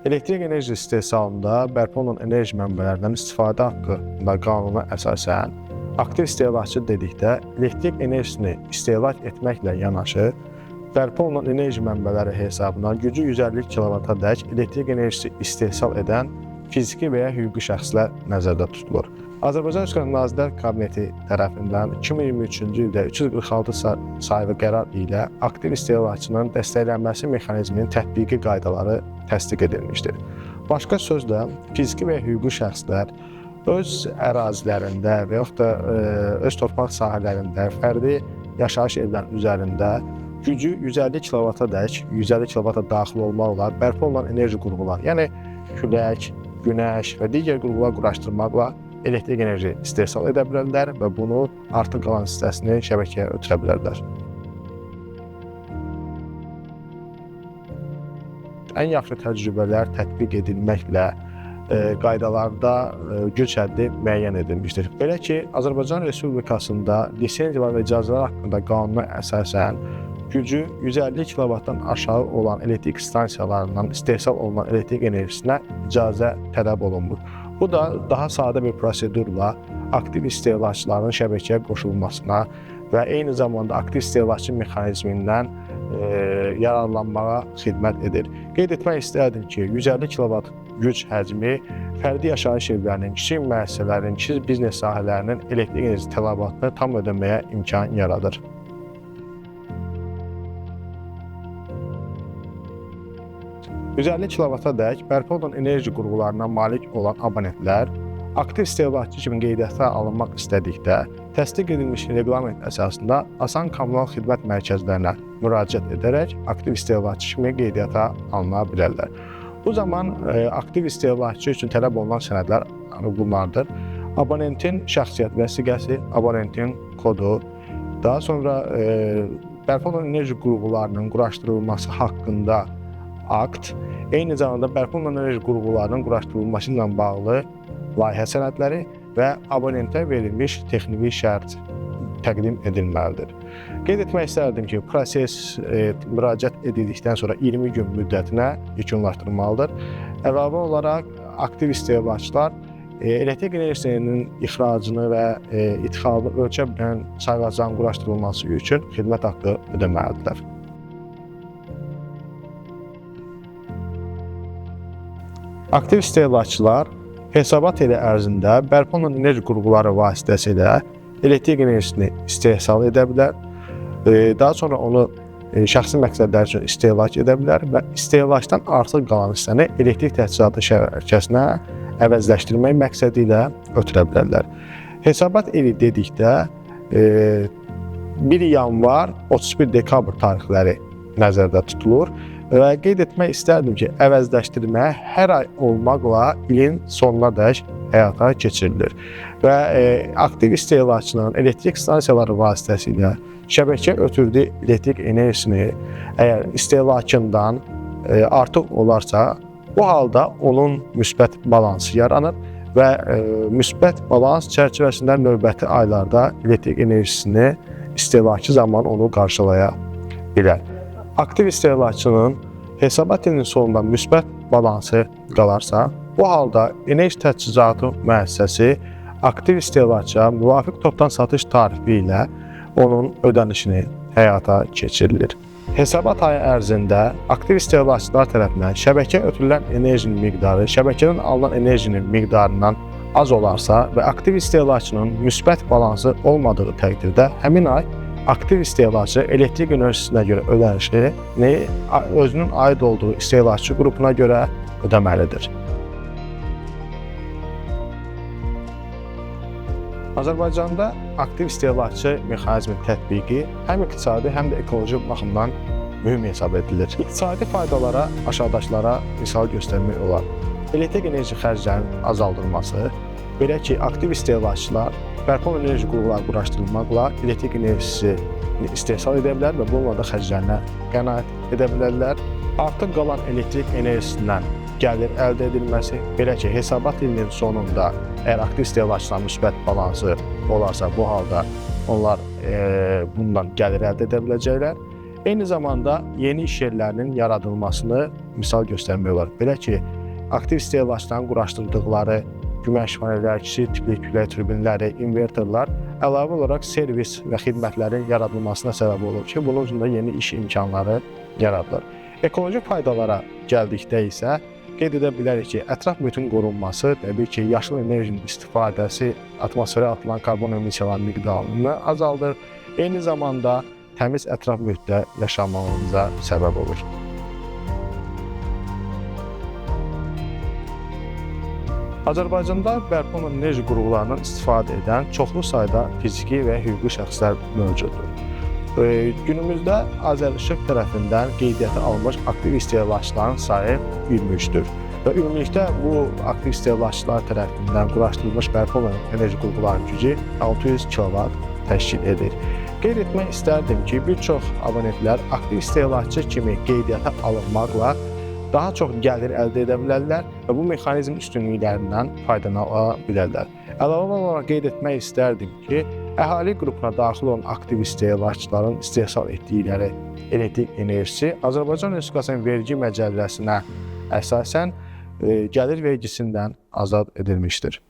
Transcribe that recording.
Elektrik enerji istehsalında bərpa olunan enerji mənbələrindən istifadə haqqında qanuna əsasən aktiv istehlakçı dedikdə elektrik enerjisini istehlak etməklə yanaşı bərpa olunan enerji mənbələri hesabından gücü 150 kW-dək elektrik enerjisi istehsal edən fiziki və ya hüquqi şəxslər nəzərdə tutulur. Azərbaycan Respublikası Nazirlər Kabineti tərəfindən 2023-cü ildə 346 sayılı qərar ilə aktiv istehlakçının dəstəklənməsi mexanizminin tətbiqi qaydaları təsdiq edilmişdir. Başqa sözlə, fiziki və ya hüquqi şəxslər öz ərazilərində və yaxud da öz torpaq sahələrində fərdi yaşayış evlərinin üzərində gücü 150 kW-dək, 150 kW-a daxil olmaqla bərpa olunan enerji qurğuları, yəni külək, günəş və digər qurğular quraşdırmaqla elektrik enerji istehsal edə bilərlər və bunu artıq qalan hissəsini şəbəkəyə ötürə bilərlər. Ən yaxşı təcrübələr tətbiq edilməklə qaydalarda güc həddi müəyyən edilmişdir. Belə ki, Azərbaycan Respublikasında lisenziyalar və icazələr haqqında qanuna əsasən gücü 150 kW-dan aşağı olan elektrik stansiyalarından istehsal olunan elektrik enerjisinə icazə tələb olunmur. Bu da daha sadə bir prosedurla aktiv istehlakçıların şəbəkəyə qoşulmasına və eyni zamanda aktiv istehlakçı mexanizmindən yararlanmağa xidmət edir. Qeyd etmək istərdim ki, 150 kW güc həcmi fərdi yaşayış evlərinin, kiçik müəssisələrin, kiçik biznes sahələrinin elektrik enerji tələbatını tam ödəməyə imkan yaradır. %50 kW-dək bərpa olunan enerji qurğularına malik olan abonentlər aktiv istehlakçı kimi qeydiyyata alınmaq istədikdə təsdiq edilmiş reqlament əsasında asan kommunal xidmət mərkəzlərinə müraciət edərək aktiv istehlakçı kimi qeydiyyata alına bilərlər. Bu zaman aktiv istehlakçı üçün tələb olunan sənədlər bunlardır. Abonentin şəxsiyyət vəsiqəsi, abonentin kodu, daha sonra bərpa olunan enerji qurğularının quraşdırılması haqqında akt, eyni zamanda bərpa olunan enerji qurğularının quraşdırılması ilə bağlı layihə sənədləri və abonentə verilmiş texniki şərt təqdim edilməlidir. Qeyd etmək istərdim ki, proses müraciət edildikdən sonra 20 gün müddətinə yekunlaşdırılmalıdır. Əlavə olaraq aktiv istehlakçılar elektrik enerjisinin ixracını və idxalını ölçə bilən sayğacların quraşdırılması üçün xidmət haqqı ödəməlidirlər. Aktiv istehlakçılar hesabat ili ərzində bərpa olunan enerji qurğuları vasitəsilə elektrik enerjisini istehsal edə bilər, daha sonra onu şəxsi məqsədlər üçün istehlak edə bilər və istehlakdan artıq qalan hissəni elektrik təchizatı şəbəkəsinə əvəzləşdirmək məqsədi ilə ötürə bilərlər. Hesabat ili dedikdə 1 yanvar 31 dekabr tarixləri nəzərdə tutulur. Və qeyd etmək istərdim ki, əvəzləşdirmə hər ay olmaqla ilin sonunadək həyata keçirilir. Və aktiv istehlakçının elektrik stansiyaları vasitəsilə şəbəkəyə ötürdüyü elektrik enerjisini əgər istehlakından artıq olarsa, bu halda onun müsbət balansı yaranır və müsbət balans çərçivəsində növbəti aylarda elektrik enerjisini istehlakçı zaman onu qarşılaya bilər. Aktiv istehlakçının hesabat ilinin sonunda müsbət balansı qalarsa, bu halda enerji təchizatı müəssisəsi aktiv istehlakçıya müvafiq topdan satış tarifi ilə onun ödənişini həyata keçirilir. Hesabat ayı ərzində aktiv istehlakçılar tərəfindən şəbəkəyə ötürülən enerjinin miqdarı şəbəkədən alınan enerjinin miqdarından az olarsa və aktiv istehlakçının müsbət balansı olmadığı təqdirdə həmin ay aktiv istehlakçı elektrik enerjisinə görə ödənişini özünün aid olduğu istehlakçı qrupuna görə ödəməlidir. Azərbaycanda aktiv istehlakçı mexanizmin tətbiqi həm iqtisadi, həm də ekoloji baxımdan mühüm hesab edilir. İqtisadi faydalara aşağıdakılara misal göstərmək olar. Elektrik enerji xərclərinin azaldılması, belə ki, aktiv istehlakçılar bərpa olunan enerji qurğuları quraşdırılmaqla elektrik enerjisini istehsal edə bilər və bununla da xərclərinə qənaət edə bilərlər. Artıq qalan elektrik enerjisindən gəlir əldə edilməsi, belə ki, hesabat ilinin sonunda əgər aktiv istehlakçıların müsbət balansı olarsa, bu halda onlar bundan gəlir əldə edə biləcəklər. Eyni zamanda yeni iş yerlərinin yaradılmasını misal göstərmək olar. Belə ki, aktiv istehlakçıların quraşdırdıqları günəş panelləri, kiçik tipli külək turbinləri, invertorlar əlavə olaraq servis və xidmətlərin yaradılmasına səbəb olur ki, bunun üçün də yeni iş imkanları yaradılır. Ekoloji faydalara gəldikdə isə qeyd edə bilərik ki, ətraf mühitin qorunması, təbii ki, yaşıl enerjinin istifadəsi atmosferə atılan karbon emissiyalarının miqdarını azaldır. Eyni zamanda təmiz ətraf mühitdə yaşamağınıza səbəb olur. Azərbaycanda bərpa olunan enerji qurğularından istifadə edən çoxlu sayda fiziki və hüquqi şəxslər mövcuddur. Günümüzdə Azərişıq tərəfindən qeydiyyata alınmış aktiv istehlakçıların sayı 23-dür və ümumilikdə bu aktiv istehlakçılar tərəfindən quraşdırılmış bərpa olunan enerji qurğularının gücü 600 kW təşkil edir. Qeyd etmək istərdim ki, bir çox abonentlər aktiv istehlakçı kimi qeydiyyata alınmaqla daha çox gəlir əldə edə bilərlər və bu mexanizm üstünlüklərindən faydalana bilərlər. Əlavə olaraq qeyd etmək istərdim ki, əhali qrupuna daxil olan aktiv istehlakçıların istehsal etdikləri elektrik enerjisi Azərbaycan Respublikasının vergi məcəlləsinə əsasən gəlir vergisindən azad edilmişdir.